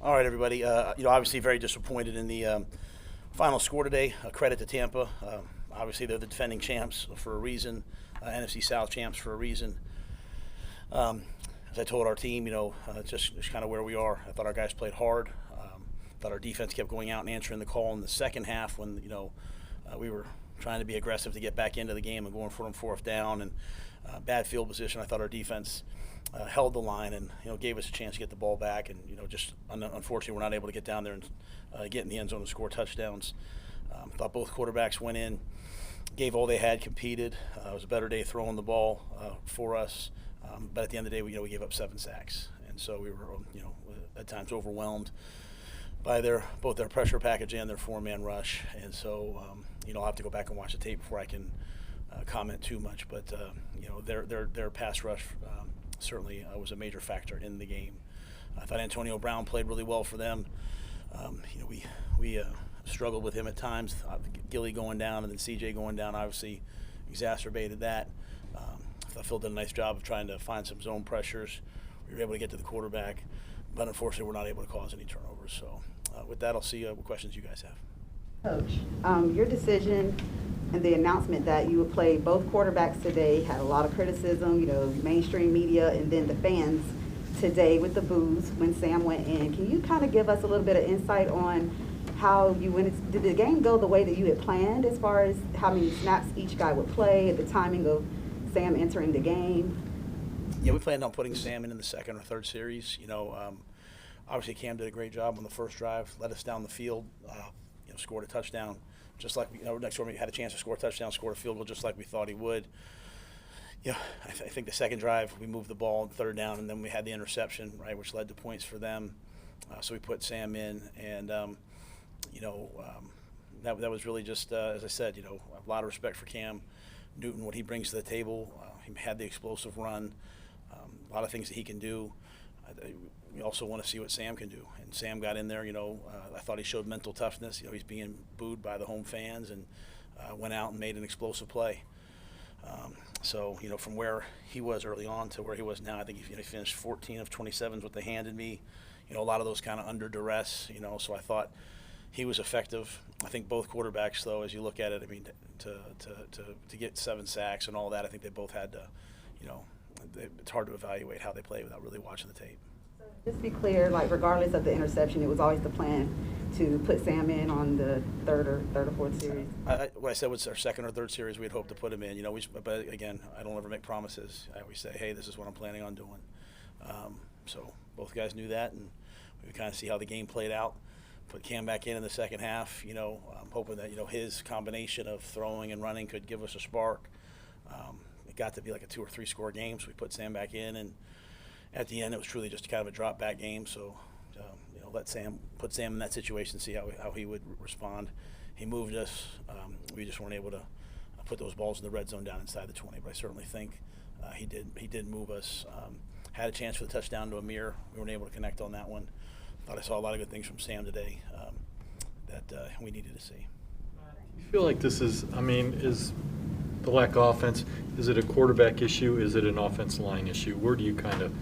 All right, everybody. Obviously very disappointed in the final score today. Credit to Tampa. Obviously, they're the defending champs for a reason, NFC South champs for a reason. As I told our team, just kind of where we are. I thought our guys played hard. Thought our defense kept going out and answering the call in the second half when, we were trying to be aggressive to get back into the game and going for them fourth down and bad field position. I thought our defense held the line and gave us a chance to get the ball back, and just unfortunately we're not able to get down there and get in the end zone and score touchdowns. Thought both quarterbacks went in, gave all they had, competed. It was a better day throwing the ball for us, but at the end of the day we gave up 7 sacks, and so we were at times overwhelmed by both their pressure package and their 4-man rush, and so I'll have to go back and watch the tape before I can comment too much, but their pass rush certainly was a major factor in the game. I thought Antonio Brown played really well for them. We struggled with him at times. Gilly going down and then CJ going down obviously exacerbated that. I thought Phil did a nice job of trying to find some zone pressures. We were able to get to the quarterback, but unfortunately we're not able to cause any turnovers. So with that, I'll see what questions you guys have. Coach, your decision and the announcement that you would play both quarterbacks today had a lot of criticism, mainstream media and then the fans today with the boos when Sam went in. Can you kind of give us a little bit of insight on how you went? Did the game go the way that you had planned as far as how many snaps each guy would play, the timing of Sam entering the game? Yeah, we planned on putting Sam in the second or third series. Obviously Cam did a great job on the first drive, led us down the field, scored a touchdown, just like next time we had a chance to score a touchdown, scored a field goal just like we thought he would. I think the second drive we moved the ball on third down, and then we had the interception, right, which led to points for them. So we put Sam in, and that was really just as I said, a lot of respect for Cam Newton, what he brings to the table. He had the explosive run, a lot of things that he can do. We also want to see what Sam can do, and Sam got in there. I thought he showed mental toughness. He's being booed by the home fans, and went out and made an explosive play. So from where he was early on to where he was now, I think he finished 14 of 27 is what they handed me. A lot of those kind of under duress. So I thought he was effective. I think both quarterbacks, though, as you look at it, to get 7 sacks and all that, I think they both had to. It's hard to evaluate how they play without really watching the tape. Just to be clear, regardless of the interception, it was always the plan to put Sam in on the third or fourth series. What I said was our second or third series we'd hope to put him in. But again, I don't ever make promises. I always say, hey, this is what I'm planning on doing. So both guys knew that, and we kind of see how the game played out. Put Cam back in the second half. I'm hoping that his combination of throwing and running could give us a spark. It got to be like a 2 or 3 score game, so we put Sam back in, and at the end, it was truly just kind of a drop back game. So, put Sam in that situation, see how he would respond. He moved us. We just weren't able to put those balls in the red zone down inside the 20. But I certainly think he did move us. Had a chance for the touchdown to Amir. We weren't able to connect on that one. Thought I saw a lot of good things from Sam today that we needed to see. Do you feel like this is the lack of offense, is it a quarterback issue? Is it an offense line issue? Where do you kind of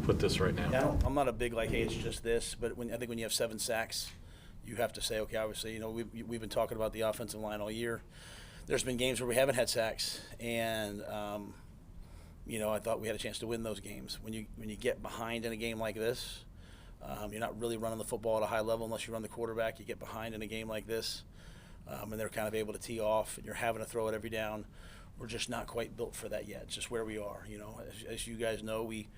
put this right now? Yeah, I'm not a big hey, it's just this, but I think when you have 7 sacks, you have to say, okay, obviously, we've been talking about the offensive line all year. There's been games where we haven't had sacks, and I thought we had a chance to win those games. When you get behind in a game like this, you're not really running the football at a high level unless you run the quarterback. You get behind in a game like this. And they're kind of able to tee off, and you're having to throw it every down. We're just not quite built for that yet. It's just where we are. As you guys know, we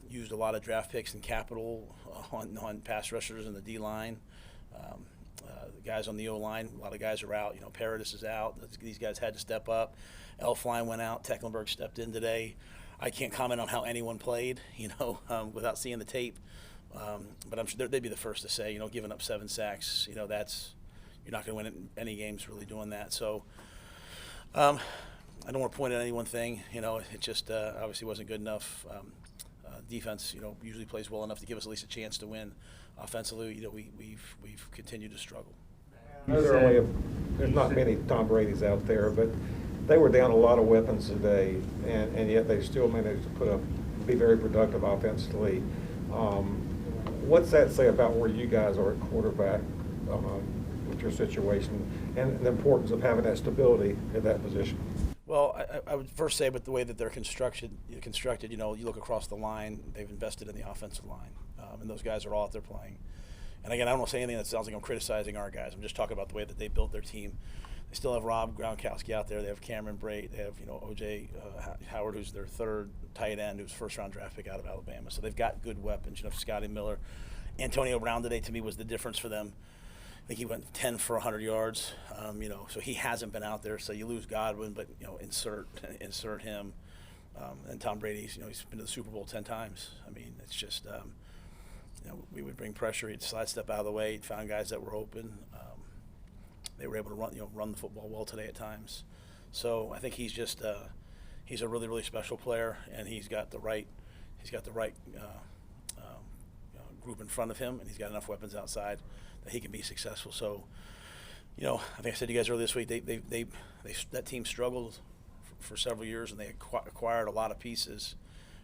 used a lot of draft picks and capital on pass rushers in the D-line. The guys on the O-line, a lot of guys are out. Paradis is out. These guys had to step up. Elfline went out. Tecklenburg stepped in today. I can't comment on how anyone played, without seeing the tape. But I'm sure they'd be the first to say, giving up 7 sacks, you're not going to win any games really doing that. So I don't want to point at any one thing. It just obviously wasn't good enough. Defense, usually plays well enough to give us at least a chance to win. Offensively, we've continued to struggle. I know there's not many Tom Brady's out there, but they were down a lot of weapons today, and yet they still managed to be very productive offensively. What's that say about where you guys are at quarterback with your situation and the importance of having that stability in that position? Well, I would first say, with the way that they're constructed, you look across the line, they've invested in the offensive line, and those guys are all out there playing. And again, I don't want to say anything that sounds like I'm criticizing our guys. I'm just talking about the way that they built their team. They still have Rob Gronkowski out there. They have Cameron Brate. They have, O.J. Howard, who's their third tight end, who's first-round draft pick out of Alabama. So they've got good weapons. Scotty Miller. Antonio Brown today, to me, was the difference for them. I think he went 10 for 100 yards. So he hasn't been out there. So you lose Godwin, but insert him. And Tom Brady's, he's been to the Super Bowl 10 times. I mean, it's just, we would bring pressure. He'd sidestep out of the way. He'd found guys that were open. They were able to run the football well today at times. So I think he's just, he's a really, really special player, and he's got the right group in front of him, and he's got enough weapons outside that he can be successful. So, I think I said to you guys earlier this week, that team struggled for several years, and they acquired a lot of pieces.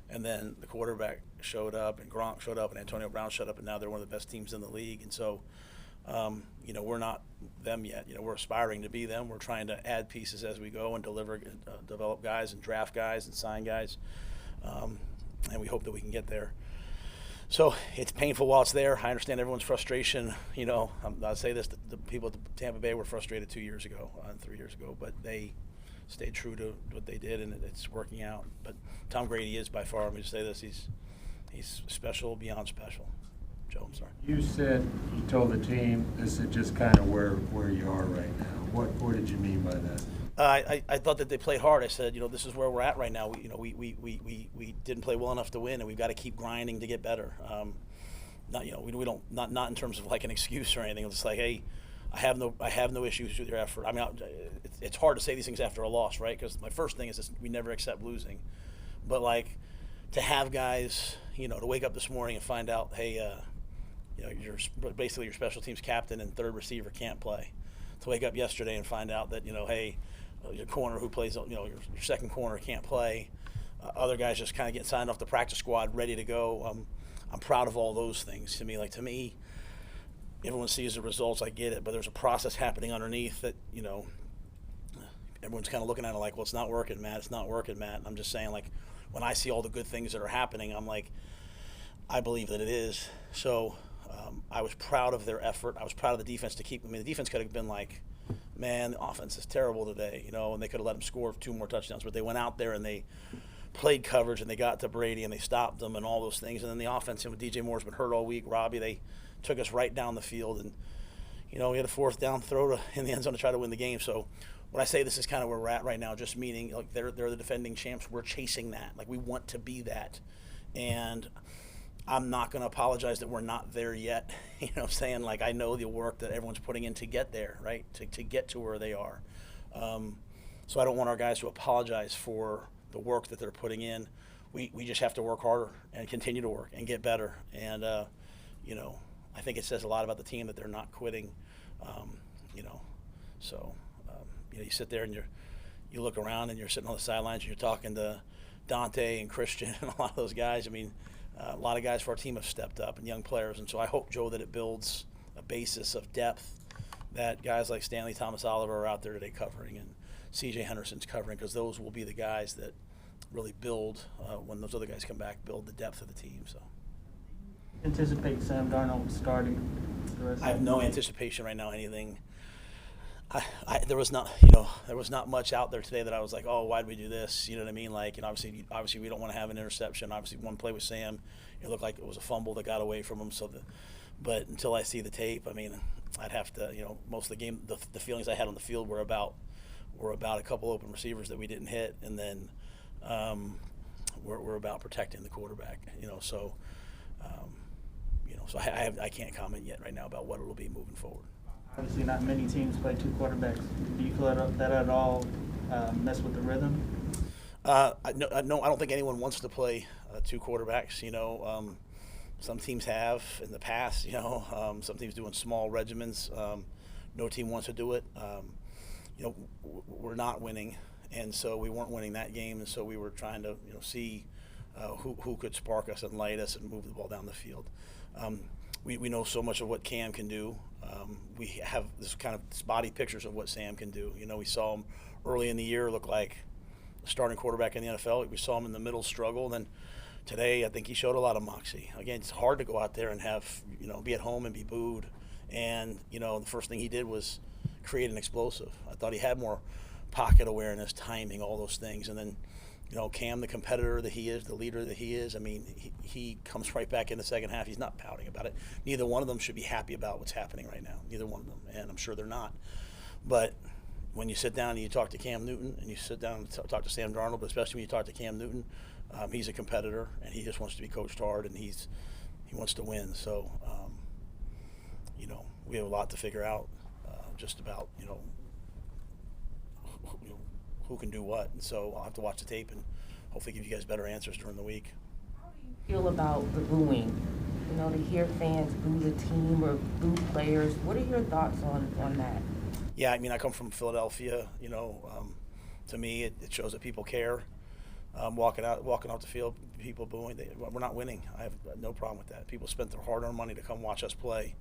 And then the quarterback showed up, and Gronk showed up, and Antonio Brown showed up, and now they're one of the best teams in the league. And so, we're not them yet. We're aspiring to be them. We're trying to add pieces as we go and develop guys and draft guys and sign guys. And we hope that we can get there. So it's painful while it's there. I understand everyone's frustration. I'll say this, the people at the Tampa Bay were frustrated 2 years ago, 3 years ago, but they stayed true to what they did, and it's working out. But Tom Brady is by far, let me just say this, he's special beyond special. Joe, I'm sorry. You said, you told the team this is just kind of where you are right now. What did you mean by that? I thought that they played hard. I said, this is where we're at right now. We didn't play well enough to win, and we've got to keep grinding to get better. Not in terms of like an excuse or anything. It's just like, hey, I have no issues with your effort. I mean, it's hard to say these things after a loss, right? Because my first thing is this, we never accept losing, but like to have guys, to wake up this morning and find out, hey, basically your special teams captain and third receiver can't play. To wake up yesterday and find out that, hey, your corner who plays, your second corner can't play. Other guys just kind of getting signed off the practice squad, ready to go. I'm proud of all those things. To me, everyone sees the results. I get it, but there's a process happening underneath that, everyone's kind of looking at it like, well, it's not working, Matt. It's not working, Matt. And I'm just saying, like, when I see all the good things that are happening, I'm like, I believe that it is. So I was proud of their effort. I was proud of the defense to keep. I mean, the defense could have been like, man, the offense is terrible today, and they could have let them score 2 more touchdowns. But they went out there and they played coverage and they got to Brady and they stopped them and all those things. And then the offense, DJ Moore's been hurt all week. Robbie, they took us right down the field, and we had a 4th down throw in the end zone to try to win the game. So when I say this is kind of where we're at right now, just meaning like they're the defending champs. We're chasing that. Like we want to be that, and I'm not going to apologize that we're not there yet. I'm saying, like, I know the work that everyone's putting in to get there, right? To get to where they are. So I don't want our guys to apologize for the work that they're putting in. We just have to work harder and continue to work and get better. And I think it says a lot about the team that they're not quitting. You sit there and you look around and you're sitting on the sidelines and you're talking to Dante and Christian and a lot of those guys. I mean, a lot of guys for our team have stepped up and young players. And so I hope, Joe, that it builds a basis of depth that guys like Stanley Thomas Oliver are out there today covering and C.J. Henderson's covering, because those will be the guys that really build, when those other guys come back, build the depth of the team. So Anticipate Sam Darnold starting the rest I have of the no way? anticipation right now anything. There was not much out there today that I was like, oh, why'd we do this? You know what I mean? Like, obviously we don't want to have an interception. Obviously, one play with Sam, it looked like it was a fumble that got away from him. But until I see the tape, I mean, I'd have to, most of the game, the feelings I had on the field were about a couple open receivers that we didn't hit, and then we're about protecting the quarterback. So I can't comment yet right now about what it'll be moving forward. Obviously, not many teams play 2 quarterbacks. Do you feel that at all mess with the rhythm? No, I don't think anyone wants to play 2 quarterbacks. Some teams have in the past. Some teams doing small regimens. No team wants to do it. We're not winning, and so we weren't winning that game, and so we were trying to see who could spark us and light us and move the ball down the field. We know so much of what Cam can do. We have this kind of spotty pictures of what Sam can do. You know, we saw him early in the year look like a starting quarterback in the NFL. We saw him in the middle struggle. And then today, I think he showed a lot of moxie. Again, it's hard to go out there and have, be at home and be booed. And, the first thing he did was create an explosive. I thought he had more pocket awareness, timing, all those things. And then, Cam, the competitor that he is, the leader that he is, I mean, he comes right back in the second half. He's not pouting about it. Neither one of them should be happy about what's happening right now. Neither one of them. And I'm sure they're not. But when you sit down and you talk to Cam Newton and you sit down and talk to Sam Darnold, but especially when you talk to Cam Newton, he's a competitor and he just wants to be coached hard and he wants to win. So, we have a lot to figure out just about, who can do what. And so I'll have to watch the tape and hopefully give you guys better answers during the week. How do you feel about the booing? To hear fans boo the team or boo players. What are your thoughts on that? Yeah, I mean, I come from Philadelphia. To me, it shows that people care. Walking off the field, people booing. We're not winning. I have no problem with that. People spent their hard-earned money to come watch us play.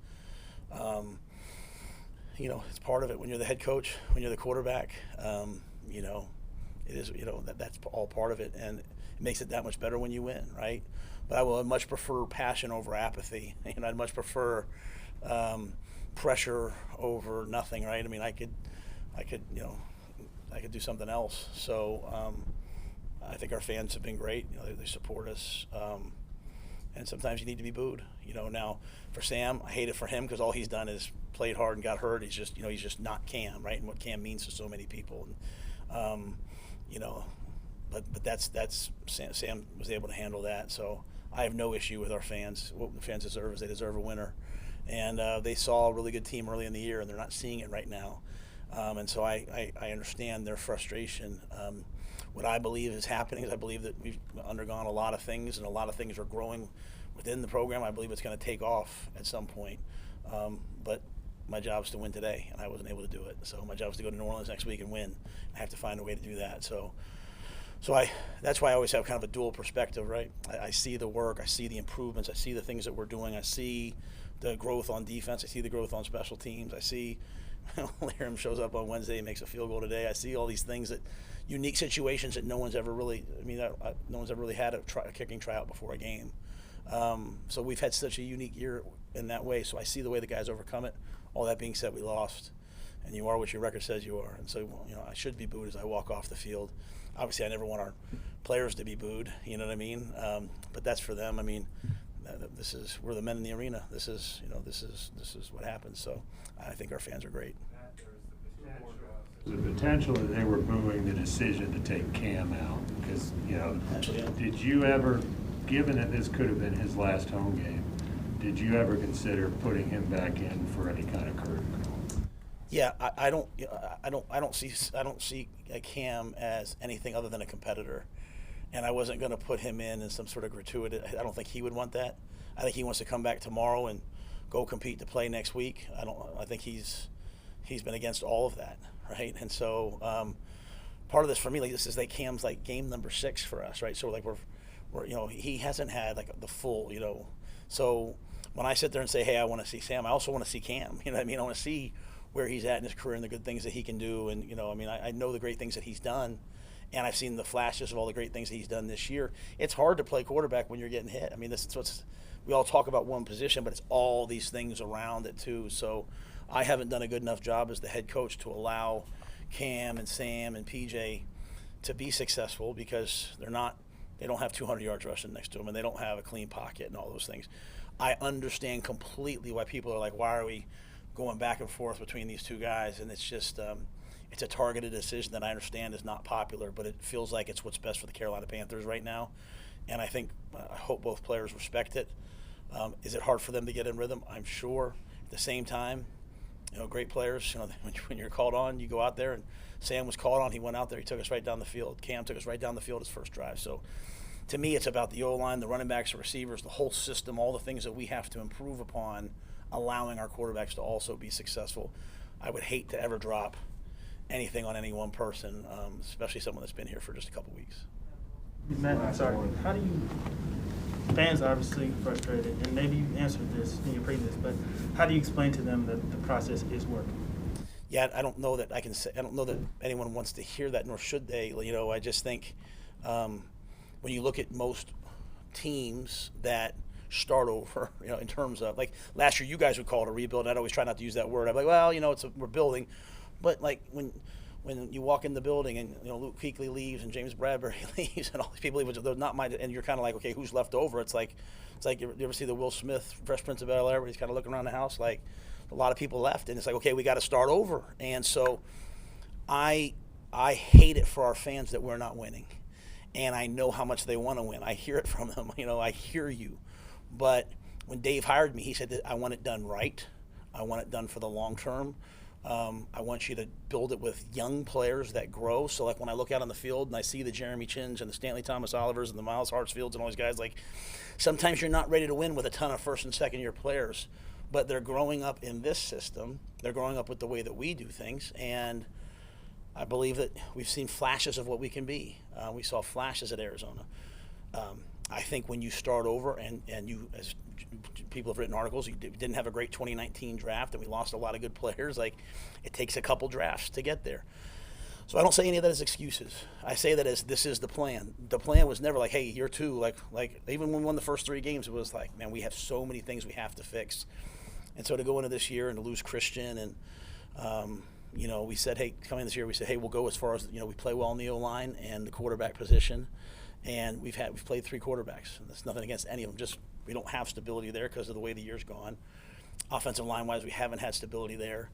It's part of it when you're the head coach, when you're the quarterback. It is, that's all part of it, and it makes it that much better when you win, right? But I will much prefer passion over apathy. I'd much prefer pressure over nothing, right? I mean, I could do something else. So I think our fans have been great. They support us, and sometimes you need to be booed. Now for Sam, I hate it for him because all he's done is played hard and got hurt. He's just not Cam, right? And what Cam means to so many people. And, but that's Sam was able to handle that. So I have no issue with our fans. What the fans deserve is they deserve a winner. And they saw a really good team early in the year, and they're not seeing it right now. And so I understand their frustration. What I believe is happening is I believe that we've undergone a lot of things, and a lot of things are growing within the program. I believe it's going to take off at some point. But my job is to win today, and I wasn't able to do it. So my job is to go to New Orleans next week and win. I have to find a way to do that. So that's why I always have kind of a dual perspective, right? I see the work, I see the improvements, I see the things that we're doing, I see the growth on defense, I see the growth on special teams, I see Laram shows up on Wednesday and makes a field goal today. I see all these things, that unique situations that no one's ever really had a kicking tryout before a game. So we've had such a unique year in that way. So I see the way the guys overcome it. All that being said, we lost, and you are what your record says you are. And so I should be booed as I walk off the field. Obviously, I never want our players to be booed. You know what I mean? But that's for them. I mean, we're the men in the arena. This is what happens. So I think our fans are great. The potential that they were booing the decision to take Cam out, because did you ever, given that this could have been his last home game, did you ever consider putting him back in for any kind of curtain call? Yeah, I don't see Cam as anything other than a competitor, and I wasn't going to put him in some sort of gratuitous. I don't think he would want that. I think he wants to come back tomorrow and go compete to play next week. I think he's been against all of that, right? And so part of this for me, this is Cam's game number 6 for us, right? So we're he hasn't had the full, So when I sit there and say, hey, I want to see Sam, I also want to see Cam. You know what I mean? I want to see where he's at in his career and the good things that he can do. And I know the great things that he's done, and I've seen the flashes of all the great things that he's done this year. It's hard to play quarterback when you're getting hit. I mean, we all talk about one position, but it's all these things around it too. So I haven't done a good enough job as the head coach to allow Cam and Sam and PJ to be successful, because they don't have 200 yards rushing next to them, and they don't have a clean pocket and all those things. I understand completely why people are like, why are we going back and forth between these two guys? And it's just it's a targeted decision that I understand is not popular, but it feels like it's what's best for the Carolina Panthers right now. And I hope both players respect it. Is it hard for them to get in rhythm? I'm sure. At the same time, great players, when you're called on, you go out there, and Sam was called on. He went out there. He took us right down the field. Cam took us right down the field his first drive. So to me, it's about the O-line, the running backs, the receivers, the whole system, all the things that we have to improve upon, allowing our quarterbacks to also be successful. I would hate to ever drop anything on any one person, especially someone that's been here for just a couple weeks. Matt, sorry. How do Fans are obviously frustrated, and maybe you answered this in your previous, but how do you explain to them that the process is working? Yeah, I don't know that I can say. I don't know that anyone wants to hear that, nor should they. You know, I just think when you look at most teams that start over, you know, in terms of like last year, you guys would call it a rebuild. I'd always try not to use that word. I'm like, well, you know, we're building, but like when you walk in the building and you know Luke Kuechly leaves and James Bradbury leaves and all these people leave, they're not my, and you're kind of like, okay, who's left over? It's like you ever see the Will Smith Fresh Prince of Bel-Air where he's kind of looking around the house like a lot of people left, and it's like, okay, we got to start over. And so I hate it for our fans that we're not winning, and I know how much they want to win. I hear it from them. You know, I hear you. But when Dave hired me, he said that I want it done right. I want it done for the long term. I want you to build it with young players that grow. So like when I look out on the field and I see the Jeremy Chins and the Stanley Thomas Olivers and the Miles Hartsfields and all these guys, like sometimes you're not ready to win with a ton of first and second year players, but they're growing up in this system. They're growing up with the way that we do things, and I believe that we've seen flashes of what we can be. We saw flashes at Arizona. I think when you start over and you, as people have written articles, you didn't have a great 2019 draft and we lost a lot of good players, like it takes a couple drafts to get there. So I don't say any of that as excuses. I say that as this is the plan. The plan was never like, hey, year two, like even when we won the first 3 games, it was like, man, we have so many things we have to fix. And so to go into this year and to lose Christian and, you know, we said, hey, coming this year, we said, hey, we'll go as far as, you know, we play well in the O-line and the quarterback position. And we've played 3 quarterbacks. And that's nothing against any of them. Just we don't have stability there because of the way the year's gone. Offensive line-wise, we haven't had stability there.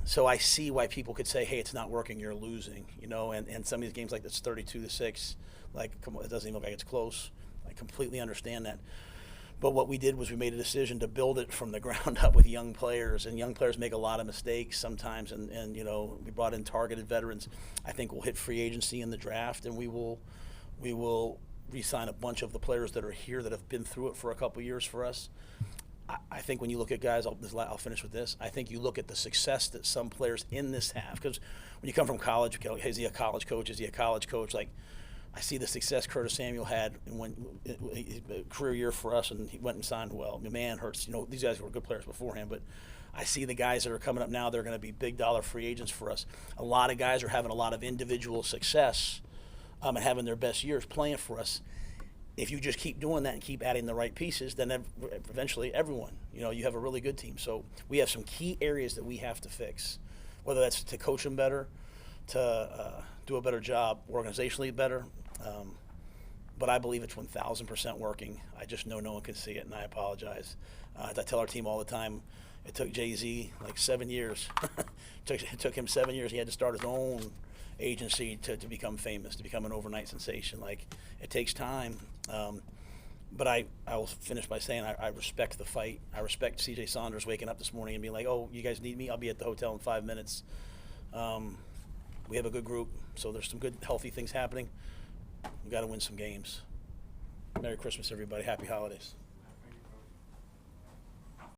So I see why people could say, hey, it's not working, you're losing. You know, and some of these games like this 32-6, like, come on, it doesn't even look like it's close. I completely understand that. But what we did was we made a decision to build it from the ground up with young players, and young players make a lot of mistakes sometimes. And you know, we brought in targeted veterans. I think we'll hit free agency in the draft, and we will re-sign a bunch of the players that are here that have been through it for a couple years for us. I think when you look at guys, I'll finish with this. I think you look at the success that some players in this have, because when you come from college, hey, is he a college coach? Is he a college coach? Like, I see the success Curtis Samuel had when a career year for us, and he went and signed well. Man, Hurts, you know, these guys were good players beforehand, but I see the guys that are coming up now, they're going to be big dollar free agents for us. A lot of guys are having a lot of individual success and having their best years playing for us. If you just keep doing that and keep adding the right pieces, then eventually everyone, you know, you have a really good team. So we have some key areas that we have to fix, whether that's to coach them better, to do a better job organizationally better. But I believe it's 1,000% working. I just know no one can see it, and I apologize. As I tell our team all the time, it took Jay-Z like 7 years. It took him 7 years. He had to start his own agency to become famous, to become an overnight sensation. Like, it takes time. But I will finish by saying I respect the fight. I respect C.J. Saunders waking up this morning and being like, oh, you guys need me? I'll be at the hotel in 5 minutes. We have a good group, so there's some good, healthy things happening. We've got to win some games. Merry Christmas, everybody. Happy holidays.